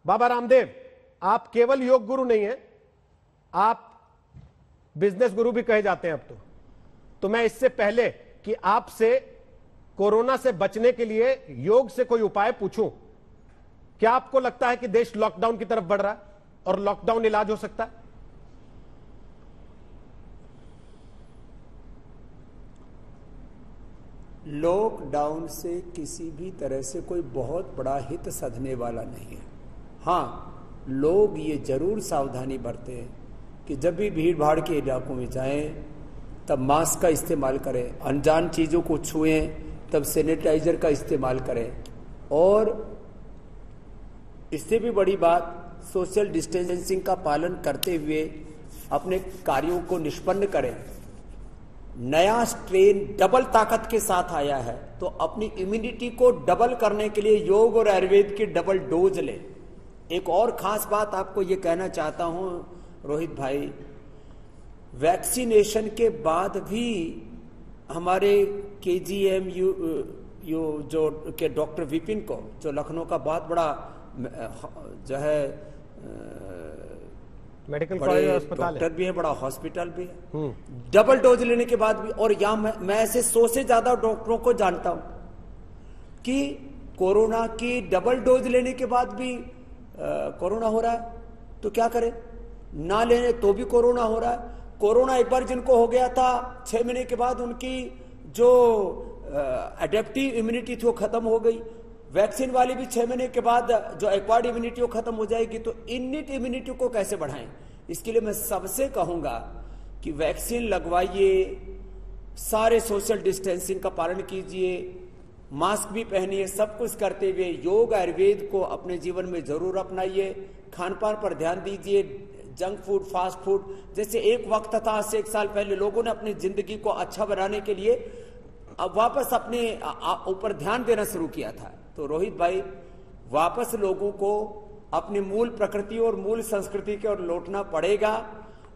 बाबा रामदेव, आप केवल योग गुरु नहीं हैं, आप बिजनेस गुरु भी कहे जाते हैं अब तो मैं इससे पहले कि आपसे कोरोना से बचने के लिए योग से कोई उपाय पूछूं, क्या आपको लगता है कि देश लॉकडाउन की तरफ बढ़ रहा है और लॉकडाउन इलाज हो सकता है? लॉकडाउन से किसी भी तरह से कोई बहुत बड़ा हित सधने वाला नहीं है। हाँ, लोग ये जरूर सावधानी बरतें कि जब भी भीड़ भाड़ के इलाकों में जाएं तब मास्क का इस्तेमाल करें, अनजान चीज़ों को छुएं तब सैनिटाइजर का इस्तेमाल करें, और इससे भी बड़ी बात सोशल डिस्टेंसिंग का पालन करते हुए अपने कार्यों को निष्पन्न करें। नया स्ट्रेन डबल ताकत के साथ आया है, तो अपनी इम्यूनिटी को डबल करने के लिए योग और आयुर्वेद की डबल डोज लें। एक और खास बात आपको ये कहना चाहता हूं रोहित भाई, वैक्सीनेशन के बाद भी हमारे KGM जो के डॉक्टर विपिन को, जो लखनऊ का बहुत बड़ा जो है मेडिकल कॉलेज अस्पताल डॉक्टर भी है, बड़ा हॉस्पिटल भी है, डबल डोज लेने के बाद भी, और यहां मैं ऐसे 100 से ज्यादा डॉक्टरों को जानता हूं कि कोरोना की डबल डोज लेने के बाद भी कोरोना हो रहा है, तो क्या करें? ना लेने तो भी कोरोना हो रहा है। कोरोना एक बार जिनको हो गया था 6 महीने के बाद उनकी जो एडेप्टिव इम्यूनिटी थी वो खत्म हो गई। वैक्सीन वाली भी 6 महीने के बाद जो एक्वायर्ड इम्यूनिटी वो खत्म हो जाएगी, तो इनिट इम्यूनिटी को कैसे बढ़ाएं? इसके लिए मैं सबसे कहूंगा कि वैक्सीन लगवाइए, सारे सोशल डिस्टेंसिंग का पालन कीजिए, मास्क भी पहनिए, सब कुछ करते हुए योग आयुर्वेद को अपने जीवन में जरूर अपनाइए। खान पान पर ध्यान दीजिए, जंक फूड, फास्ट फूड, जैसे एक वक्त था आज से 1 साल पहले लोगों ने अपनी जिंदगी को अच्छा बनाने के लिए अब वापस अपने ऊपर ध्यान देना शुरू किया था। तो रोहित भाई, वापस लोगों को अपनी मूल प्रकृति और मूल संस्कृति की ओर लौटना पड़ेगा,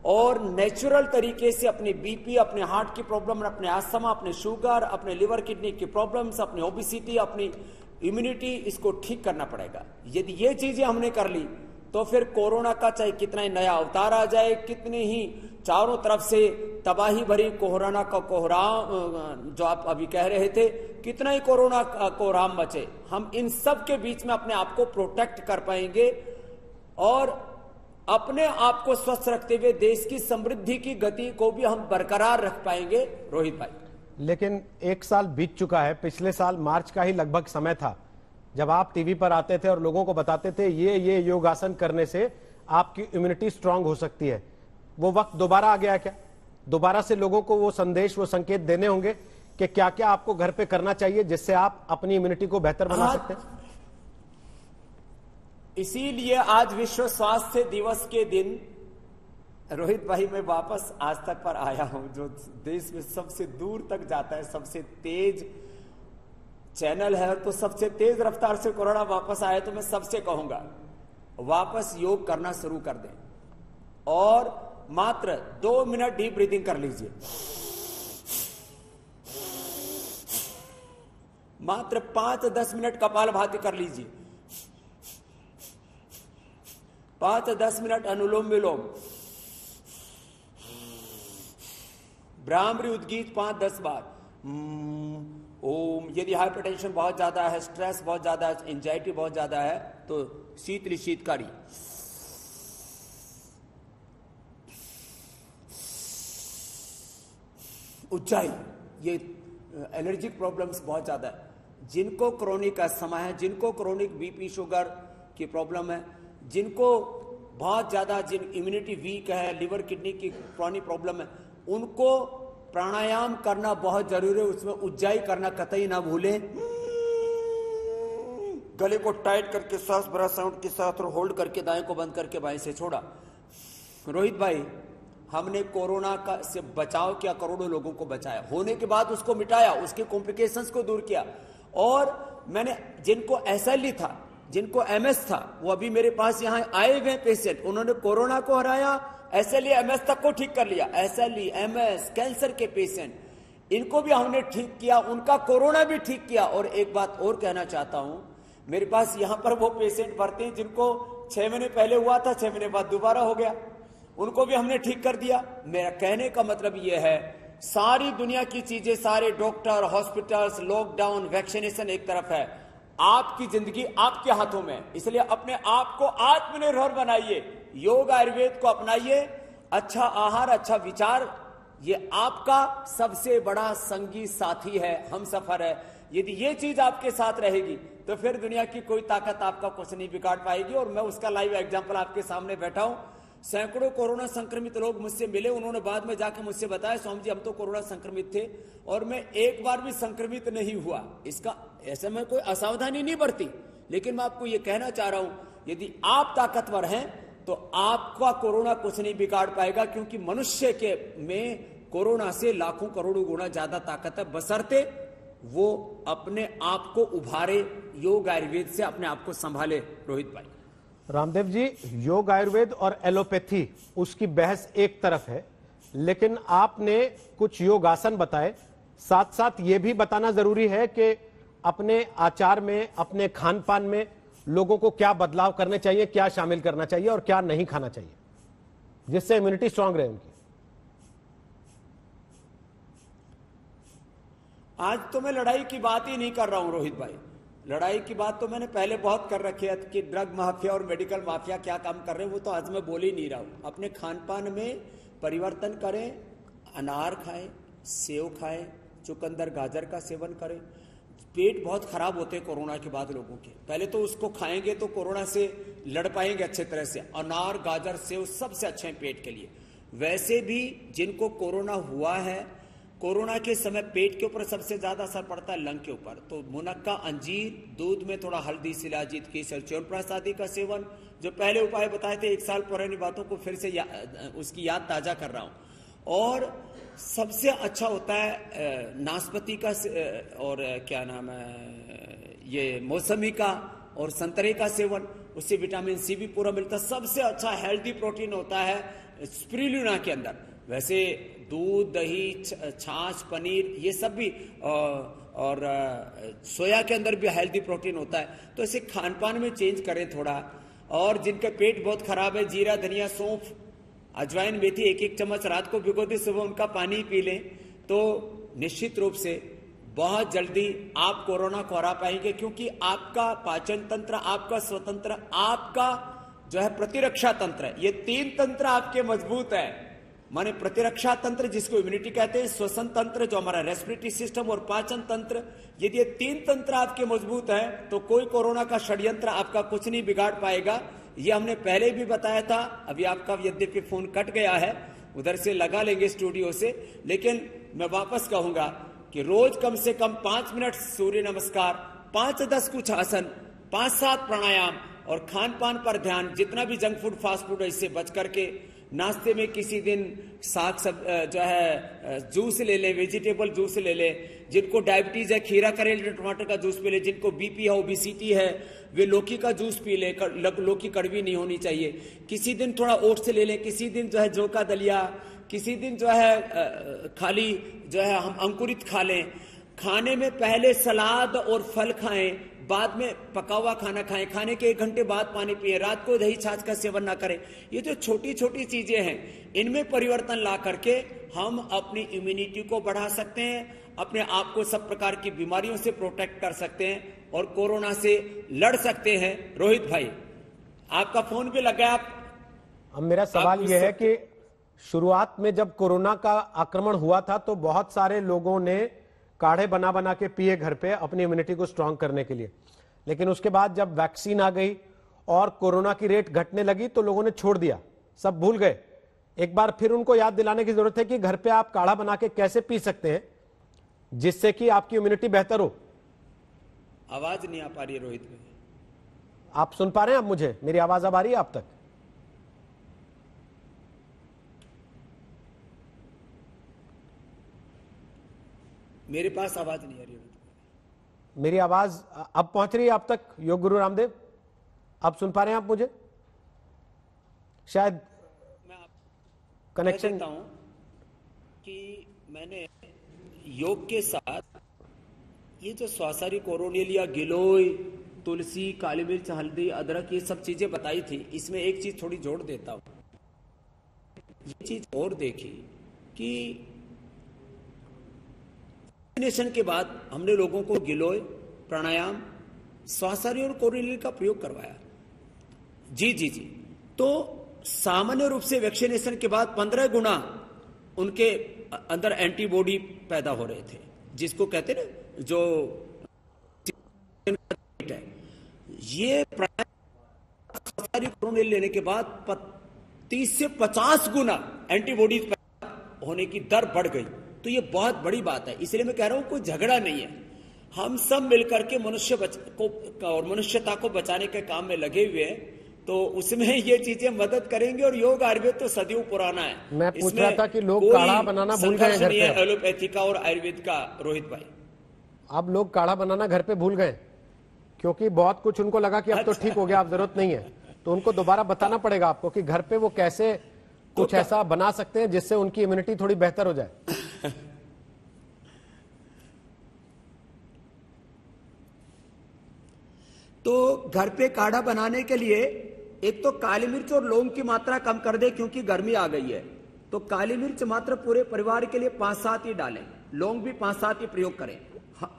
और नेचुरल तरीके से अपने बीपी, अपने हार्ट की प्रॉब्लम, अपने अस्थमा, अपने शुगर, अपने लिवर किडनी की प्रॉब्लम्स, अपनी ओबेसिटी, अपनी इम्यूनिटी, इसको ठीक करना पड़ेगा। यदि ये चीजें हमने कर ली तो फिर कोरोना का चाहे कितना ही नया अवतार आ जाए, कितने ही चारों तरफ से तबाही भरी कोरोना का कोहराम जो आप अभी कह रहे थे, कितना ही कोरोना का कोहराम मचे, हम इन सब के बीच में अपने आप को प्रोटेक्ट कर पाएंगे और अपने आप को स्वस्थ रखते हुए देश की समृद्धि की गति को भी हम बरकरार रख पाएंगे रोहित भाई। लेकिन 1 साल बीत चुका है, पिछले साल मार्च का ही लगभग समय था जब आप टीवी पर आते थे और लोगों को बताते थे ये योगासन करने से आपकी इम्यूनिटी स्ट्रांग हो सकती है। वो वक्त दोबारा आ गया क्या? दोबारा से लोगों को वो संदेश, वो संकेत देने होंगे कि क्या क्या आपको घर पे करना चाहिए जिससे आप अपनी इम्यूनिटी को बेहतर बना सकते हैं। इसीलिए आज विश्व स्वास्थ्य दिवस के दिन रोहित भाई मैं वापस आज तक पर आया हूं, जो देश में सबसे दूर तक जाता है, सबसे तेज चैनल है, तो सबसे तेज रफ्तार से कोरोना वापस आया, तो मैं सबसे कहूंगा वापस योग करना शुरू कर दें और मात्र 2 मिनट डीप ब्रीदिंग कर लीजिए, मात्र 5-10 मिनट कपालभाति कर लीजिए, 5-10 मिनट अनुलोम विलोम, भ्रामरी उद्गीत 5-10 बार, ओम। यदि हाइपरटेंशन बहुत ज्यादा है, स्ट्रेस बहुत ज्यादा है, एंजाइटी बहुत ज्यादा है, तो शीतली शीतकारी, उच्चाई, ये एलर्जिक प्रॉब्लम्स बहुत ज्यादा है, जिनको क्रोनिक अस्थमा है, जिनको क्रोनिक बीपी शुगर की प्रॉब्लम है, जिनको बहुत ज्यादा इम्यूनिटी वीक है, लिवर किडनी की क्रोनिक प्रॉब्लम है, उनको प्राणायाम करना बहुत जरूरी है। उसमें उज्जाई करना कतई ना भूलें। गले को टाइट करके सांस भरा साउंड के साथ और होल्ड करके दाएं को बंद करके बाएं से छोड़ा। रोहित भाई, हमने कोरोना का से बचाव किया, करोड़ों लोगों को बचाया, होने के बाद उसको मिटाया, उसके कॉम्प्लिकेशंस को दूर किया। और मैंने जिनको SLE था, जिनको MS था, वो अभी मेरे पास यहाँ आए हुए पेशेंट, उन्होंने कोरोना को हराया, SLE MS तक को ठीक कर लिया। SLE MS कैंसर के पेशेंट, इनको भी हमने ठीक किया, उनका कोरोना भी ठीक किया। और एक बात और कहना चाहता हूं, मेरे पास यहां पर वो पेशेंट भरते हैं जिनको 6 महीने पहले हुआ था, 6 महीने बाद दोबारा हो गया, उनको भी हमने ठीक कर दिया। मेरा कहने का मतलब यह है, सारी दुनिया की चीजें, सारे डॉक्टर, हॉस्पिटल्स, लॉकडाउन, वैक्सीनेशन एक तरफ है, आपकी जिंदगी आपके हाथों में। इसलिए अपने आप को आत्मनिर्भर बनाइए, योग आयुर्वेद को अपनाइए, अच्छा आहार, अच्छा विचार, ये आपका सबसे बड़ा संगी साथी है, हम सफर है। यदि ये चीज आपके साथ रहेगी तो फिर दुनिया की कोई ताकत आपका कुछ नहीं बिगाड़ पाएगी। और मैं उसका लाइव एग्जांपल आपके सामने बैठा हूं। सैकड़ों कोरोना संक्रमित लोग मुझसे मिले, उन्होंने बाद में जाकर मुझसे बताया, स्वामी जी हम तो कोरोना संक्रमित थे और मैं एक बार भी संक्रमित नहीं हुआ। इसका ऐसे में कोई असावधानी नहीं बरती, लेकिन मैं आपको यह कहना चाह रहा हूं, यदि आप ताकतवर हैं तो आपका कोरोना कुछ नहीं बिगाड़ पाएगा, क्योंकि मनुष्य के में कोरोना से लाखों करोड़ों गुना ज्यादा ताकत है, बशर्ते वो अपने आप को उभारे, योग आयुर्वेद से अपने आप को संभाले। रोहित भाई, रामदेव जी, योग आयुर्वेद और एलोपैथी उसकी बहस एक तरफ है, लेकिन आपने कुछ योगासन बताए, साथ साथ यह भी बताना जरूरी है कि अपने आचार में, अपने खान पान में लोगों को क्या बदलाव करने चाहिए, क्या शामिल करना चाहिए और क्या नहीं खाना चाहिए, जिससे इम्यूनिटी स्ट्रांग रहे उनकी। आज तो मैं लड़ाई की बात ही नहीं कर रहा हूं रोहित भाई। लड़ाई की बात तो मैंने पहले बहुत कर रखी है कि ड्रग माफिया और मेडिकल माफिया क्या काम कर रहे हैं, वो तो आज मैं बोल ही नहीं रहा हूं। अपने खान पान में परिवर्तन करें, अनार खाएं, सेव खाएं, चुकंदर गाजर का सेवन करें। पेट बहुत खराब होते हैं कोरोना के बाद लोगों के, पहले तो उसको खाएंगे तो कोरोना से लड़ पाएंगे अच्छे तरह से। अनार, गाजर, सेव सबसे अच्छे हैं पेट के लिए। वैसे भी जिनको कोरोना हुआ है, कोरोना के समय पेट के ऊपर सबसे ज्यादा असर पड़ता है लंग के ऊपर, तो मुनक्का, अंजीर, दूध में थोड़ा हल्दी, शिलाजीत, केसर, च्यवनप्राश आदि का सेवन, जो पहले उपाय बताए थे, 1 साल पुरानी बातों को फिर से उसकी याद ताजा कर रहा हूं। और सबसे अच्छा होता है नाशपाती का और क्या नाम है, ये मौसमी का और संतरे का सेवन, उससे विटामिन सी भी पूरा मिलता है। सबसे अच्छा हेल्दी प्रोटीन होता है स्पिरुलिना के अंदर। वैसे दूध, दही, छाछ, पनीर, ये सब भी और सोया के अंदर भी हेल्दी प्रोटीन होता है। तो इसे खान पान में चेंज करें थोड़ा। और जिनका पेट बहुत खराब है, जीरा, धनिया, सौंफ, अजवाइन, मेथी 1-1 चम्मच रात को भिगो दे, सुबह उनका पानी पी लें, तो निश्चित रूप से बहुत जल्दी आप कोरोना को हरा पाएंगे। क्योंकि आपका पाचन तंत्र, आपका स्वतंत्र, आपका जो है प्रतिरक्षा तंत्र है, ये 3 तंत्र आपके मजबूत है। माने प्रतिरक्षा तंत्र जिसको इम्यूनिटी कहते हैं, श्वसन तंत्र जो हमारा रेस्पिरेटरी सिस्टम, और पाचन तंत्र, यदि ये 3 तंत्र आपके मजबूत हैं तो कोई कोरोना का षड्यंत्र आपका कुछ नहीं बिगाड़ पाएगा। ये हमने पहले भी बताया था। अभी आपका यद्यपि फोन कट गया है, उधर से लगा लेंगे स्टूडियो से, लेकिन मैं वापस कहूंगा कि रोज कम से कम 5 मिनट सूर्य नमस्कार, 5-10 कुछ आसन, 5-7 प्राणायाम और खान पान पर ध्यान। जितना भी जंक फूड, फास्ट फूड है, इससे बच करके नाश्ते में किसी दिन साग सब जो है जूस ले ले, वेजिटेबल जूस ले ले। जिनको डायबिटीज है, खीरा, करेला, टमाटर का जूस पी ले। जिनको बीपी है, ओबेसिटी है, वे लौकी का जूस पी ले। लौकी कड़वी नहीं होनी चाहिए। किसी दिन थोड़ा ओट्स ले लें, किसी दिन जो है जौ का दलिया, किसी दिन जो है खाली जो है हम अंकुरित खा लें। खाने में पहले सलाद और फल खाएं, बाद में पका हुआ खाना खाएं। खाने के 1 घंटे बाद पानी पिए। रात को दही छाछ का सेवन ना करें। ये जो छोटी छोटी चीजें हैं, इनमें परिवर्तन ला करके हम अपनी इम्यूनिटी को बढ़ा सकते हैं, अपने आप को सब प्रकार की बीमारियों से प्रोटेक्ट कर सकते हैं और कोरोना से लड़ सकते हैं। रोहित भाई, आपका फोन भी लगा। अब मेरा सवाल यह है कि शुरुआत में जब कोरोना का आक्रमण हुआ था तो बहुत सारे लोगों ने काढ़े बना बना के पिए घर पे अपनी इम्यूनिटी को स्ट्रांग करने के लिए, लेकिन उसके बाद जब वैक्सीन आ गई और कोरोना की रेट घटने लगी तो लोगों ने छोड़ दिया, सब भूल गए। एक बार फिर उनको याद दिलाने की जरूरत है कि घर पे आप काढ़ा बना के कैसे पी सकते हैं जिससे कि आपकी इम्यूनिटी बेहतर हो। आवाज नहीं आ पा रही है रोहित भाई। आप सुन पा रहे हैं? आप मुझे, मेरी आवाज अब आ रही है आप तक? मेरे पास आवाज नहीं आ रही। मेरी आवाज अब पहुंच रही है आप तक? योग गुरु रामदेव, आप सुन पा रहे हैं आप मुझे? शायद मैं कनेक्शन देता हूं कि मैंने योग के साथ ये जो स्वासारी कोरोनिलिया गिलोय तुलसी, काली मिर्च, हल्दी, अदरक, ये सब चीजें बताई थी। इसमें एक चीज थोड़ी जोड़ देता हूं। ये चीज और देखी कि वैक्सीनेशन के बाद हमने लोगों को गिलोय, प्राणायाम, श्वासारी और कोरोनिल का प्रयोग करवाया। जी जी जी। तो सामान्य रूप से वैक्सीनेशन के बाद 15 गुना उनके अंदर एंटीबॉडी पैदा हो रहे थे, जिसको कहते हैं ना जो ये कोरोनिल लेने के बाद 30 से 50 गुना एंटीबॉडी होने की दर बढ़ गई। तो ये बहुत बड़ी बात है। इसलिए मैं कह रहा हूं कोई झगड़ा नहीं है, हम सब मिलकर के मनुष्य को और मनुष्यता को बचाने के काम में लगे हुए हैं। तो उसमें ये चीजें मदद करेंगे। और योग आयुर्वेद तो सदियों पुराना है। मैं पूछ रहा था कि लोग काढ़ा बनाना भूल गए घर पे, एलोपैथी का और आयुर्वेद का। रोहित भाई, अब लोग काढ़ा बनाना घर पे भूल गए, क्योंकि बहुत कुछ उनको लगा कि अब तो ठीक हो गया, अब जरूरत नहीं है। तो उनको दोबारा बताना पड़ेगा आपको कि घर पे वो कैसे कुछ ऐसा बना सकते हैं जिससे उनकी इम्यूनिटी थोड़ी बेहतर हो जाए। तो घर पे काढ़ा बनाने के लिए एक तो काली मिर्च और लौंग की मात्रा कम कर दे, क्योंकि गर्मी आ गई है। तो काली मिर्च मात्र पूरे परिवार के लिए 5-7 ही डालें, लौंग भी 5-7 ही प्रयोग करें।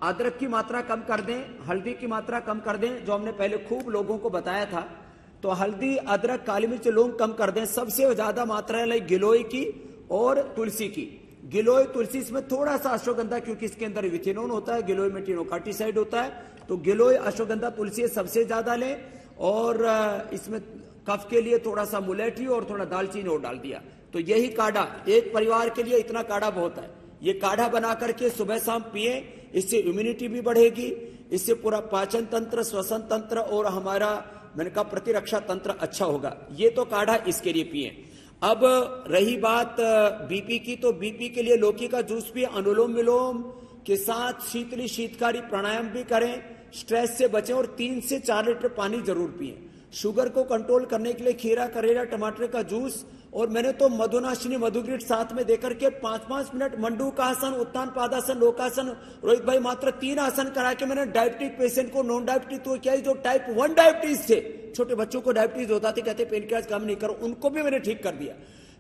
अदरक की मात्रा कम कर दें, हल्दी की मात्रा कम कर दें, जो हमने पहले खूब लोगों को बताया था। तो हल्दी, अदरक, काली मिर्च, लौंग कम कर दें। सबसे ज्यादा मात्रा है गिलोय की और तुलसी की। गिलोय, तुलसी, इसमें थोड़ा सा अश्वगंधा, क्योंकि इसके अंदर विथिनोन होता है, गिलोय में टिनोकार्टिसाइड होता है। तो गिलोय, अश्वगंधा, तुलसी सबसे ज्यादा लें। और इसमें कफ के लिए थोड़ा सा मुलेठी और थोड़ा दालचीनी और डाल दिया। तो यही काढ़ा एक परिवार के लिए, इतना काढ़ा बहुत है। ये काढ़ा बना करके सुबह शाम पिए, इससे इम्यूनिटी भी बढ़ेगी, इससे पूरा पाचन तंत्र, श्वसन तंत्र और हमारा मैंने कहा प्रतिरक्षा तंत्र अच्छा होगा। ये तो काढ़ा इसके लिए पिए। अब रही बात बीपी की, तो बीपी के लिए लौकी का जूस पिए, अनुलोम विलोम के साथ शीतली शीतकारी प्राणायाम भी करें, स्ट्रेस से बचें और 3 से 4 लीटर पानी जरूर पिए। शुगर को कंट्रोल करने के लिए खीरा, करेला, टमाटर का जूस। और मैंने तो मधुनाशिनी, मधुग्रीट साथ में देकर के 5-5 मिनट मंडूक आसन, उत्तान पादासन, लोकासन, रोहित भाई मात्र 3 आसन करा के मैंने डायबिटिक पेशेंट को, नॉन डायबिटिक तो क्या, जो टाइप 1 डायबिटीज थे, छोटे बच्चों को डायबिटीज होता थे, कहते पेनक्रियाज काम नहीं करो, उनको भी मैंने ठीक कर दिया।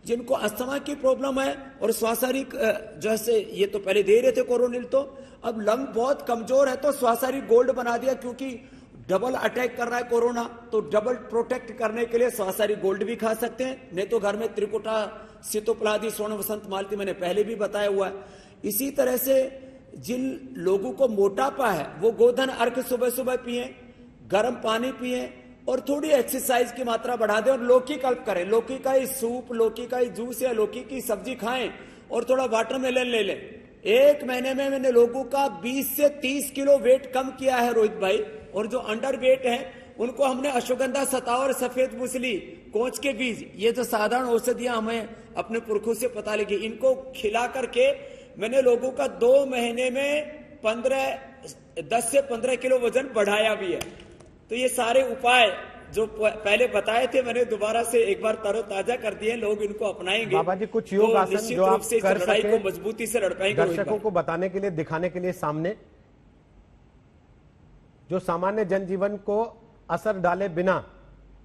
जिनको अस्थमा की प्रॉब्लम है और श्वासारी जैसे, ये तो पहले दे रहे थे कोरोनिल, तो अब लंग बहुत कमजोर है तो श्वासारी गोल्ड बना दिया, क्योंकि डबल अटैक कर रहा है कोरोना। तो डबल प्रोटेक्ट करने के लिए श्वासारी गोल्ड भी खा सकते हैं, नहीं तो घर में त्रिकुटा, सितोप्लादी, स्वर्ण वसंत मालती मैंने पहले भी बताया हुआ है। इसी तरह से जिन लोगों को मोटापा है वो गोधन अर्घ सुबह सुबह पिए, गर्म पानी पिए और थोड़ी एक्सरसाइज की मात्रा बढ़ा दें। और लौकी कल्प करें, लौकी का ही सूप, लौकी का ही जूस या लौकी की सब्जी खाएं और थोड़ा वाटरमेलन ले लें। 1 महीने में मैंने लोगों का 20 से 30 किलो वेट कम किया है रोहित भाई। और जो अंडर वेट है उनको हमने अश्वगंधा, सतावर, सफेद मूसली, कोंच के बीज, ये जो साधारण औषधियां हमें अपने पुरखों से पता लगी, इनको खिला करके मैंने लोगों का 2 महीने में 10 से 15 किलो वजन बढ़ाया भी है। तो ये सारे उपाय जो पहले बताए थे मैंने दोबारा से एक बार तरोताजा कर दिए, लोग इनको अपनाएंगे। बाबा जी कुछ योग आसन जो आप कर लड़ाई को मजबूती से लड़ पाएंगे, दर्शकों को बताने के लिए, दिखाने के लिए सामने, जो सामान्य जनजीवन को असर डाले बिना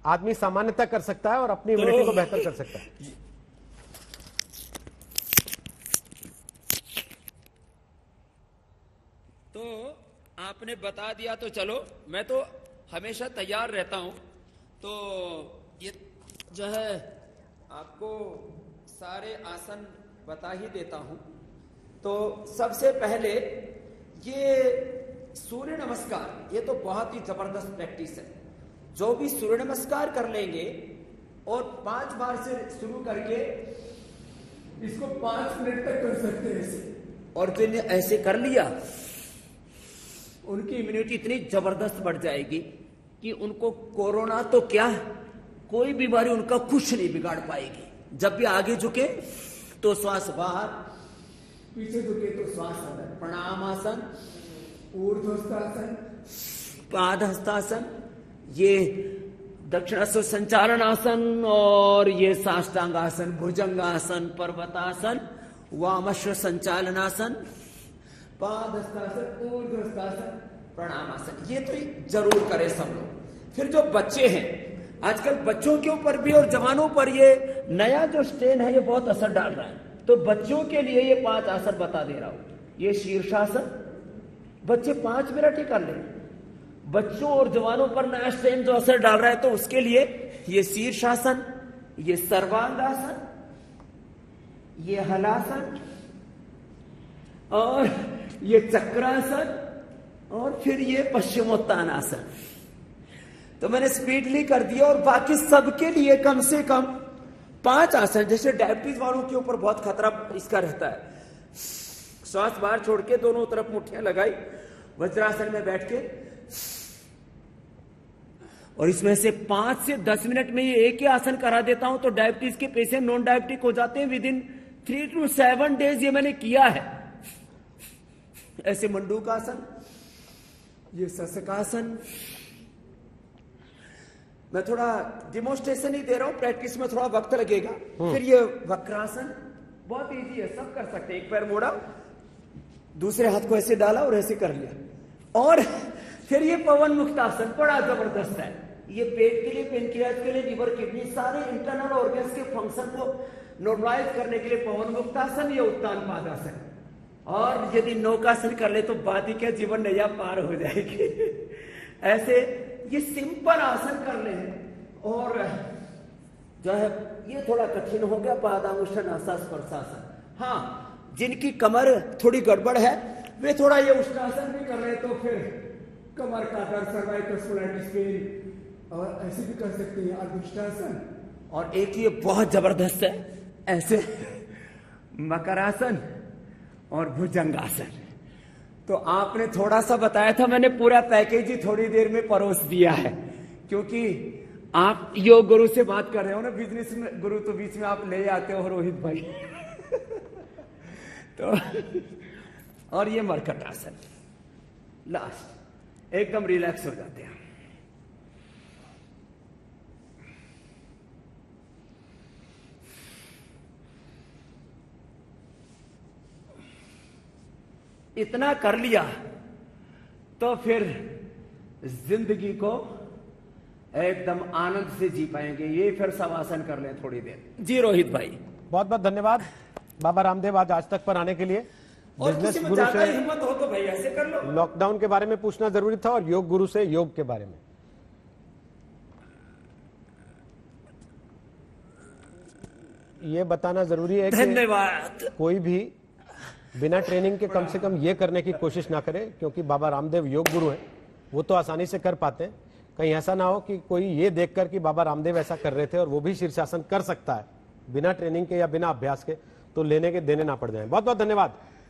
आदमी सामान्यतः कर सकता है और अपनी इम्यूनिटी को बेहतर कर सकता है। तो आपने बता दिया तो चलो, मैं तो हमेशा तैयार रहता हूं। तो ये जो है आपको सारे आसन बता ही देता हूं। तो सबसे पहले ये सूर्य नमस्कार, ये तो बहुत ही जबरदस्त प्रैक्टिस है। जो भी सूर्य नमस्कार कर लेंगे और 5 बार से शुरू करके इसको 5 मिनट तक कर सकते हैं ऐसे, और जिन्हें ऐसे कर लिया उनकी इम्यूनिटी इतनी जबरदस्त बढ़ जाएगी कि उनको कोरोना तो क्या, कोई बीमारी उनका कुछ नहीं बिगाड़ पाएगी। जब भी आगे झुके तो श्वास बाहर, पीछे झुके तो श्वास अंदर। प्रणामासन, ऊर्ध्वस्थासन, पादहस्तासन, ये दक्षिणासन, संचालनासन, और ये साष्टांगासन, भुजंगासन, पर्वतासन, वामश्व संचालनासन, पादहस्तासन, ऊर्ध्वस्थासन, प्रणाम आसन, ये तो जरूर करें सब लोग। फिर जो बच्चे हैं, आजकल बच्चों के ऊपर भी और जवानों पर ये नया जो स्ट्रेन है ये बहुत असर डाल रहा है। तो बच्चों के लिए ये 5 आसन बता दे रहा हूं। ये शीर्षासन, बच्चे 5 मिनट ही कर लें। बच्चों और जवानों पर नया स्ट्रेन जो असर डाल रहा है तो उसके लिए ये शीर्षासन, ये सर्वांगासन, ये हलासन और ये चक्रासन और फिर ये पश्चिमोत्तानासन। तो मैंने स्पीडली कर दिया। और बाकी सबके लिए कम से कम 5 आसन। जैसे डायबिटीज वालों के ऊपर बहुत खतरा इसका रहता है, श्वास बाहर छोड़ के दोनों तरफ मुट्ठियां लगाई, वज्रासन में बैठ के, और इसमें से 5 से 10 मिनट में ये एक ही आसन करा देता हूं तो डायबिटीज के पेशेंट नॉन डायबिटिक हो जाते हैं विदिन 3 to 7 डेज। ये मैंने किया है। ऐसे मंडूकासन, ये सशकासन, मैं थोड़ा डिमोन्स्ट्रेशन ही दे रहा हूं, प्रैक्टिस में थोड़ा वक्त लगेगा। फिर ये वक्रासन, बहुत इजी है, सब कर सकते हैं। एक पैर मोड़ा, दूसरे हाथ को ऐसे डाला और ऐसे कर लिया। और फिर ये पवन मुक्तासन बड़ा जबरदस्त है। ये पेट के लिए, पेनक्रियाज के लिए, लिवर, किडनी, सारे इंटरनल ऑर्गन्स के फंक्शन को नॉर्मलाइज करने के लिए पवन मुक्तासन, ये उत्तान पादासन। और यदि नौकासन कर ले तो बाती के जीवन नैया पार हो जाएगी। ऐसे ये सिंपल आसन कर ले। और जो है ये थोड़ा कठिन हो गया, पादामुष्टन स्पर्शासन। हाँ, जिनकी कमर थोड़ी गड़बड़ है वे थोड़ा ये उष्टासन भी कर रहे तो फिर कमर का दर्द, सर्वाइकल स्पोलाइटिस पेन, और ऐसे भी कर सकते हैं अर्धुष्टासन। और एक ये बहुत जबरदस्त है, ऐसे मकरासन और भुजंगासन। तो आपने थोड़ा सा बताया था, मैंने पूरा पैकेज ही थोड़ी देर में परोस दिया है। क्योंकि आप योग गुरु से बात कर रहे हो ना, बिजनेस में गुरु तो बीच में आप ले आते हो रोहित भाई। तो और ये मरकटासन, लास्ट एकदम रिलैक्स हो जाते हैं। इतना कर लिया तो फिर जिंदगी को एकदम आनंद से जी पाएंगे। ये फिर सब आसन कर लें थोड़ी देर। जी रोहित भाई, बहुत बहुत धन्यवाद बाबा रामदेव आज तक पर आने के लिए। और बिजनेस किसी में गुरु ज्यादा से हिम्मत हो तो भाई ऐसे कर लो। लॉकडाउन के बारे में पूछना जरूरी था और योग गुरु से योग के बारे में। ये बताना जरूरी है कि धन्यवाद। कोई भी बिना ट्रेनिंग के कम से कम ये करने की कोशिश ना करे, क्योंकि बाबा रामदेव योग गुरु हैं, वो तो आसानी से कर पाते हैं। कहीं ऐसा ना हो कि कोई ये देखकर कि बाबा रामदेव ऐसा कर रहे थे और वो भी शीर्षासन कर सकता है बिना ट्रेनिंग के या बिना अभ्यास के, तो लेने के देने ना पड़ जाए। बहुत बहुत धन्यवाद।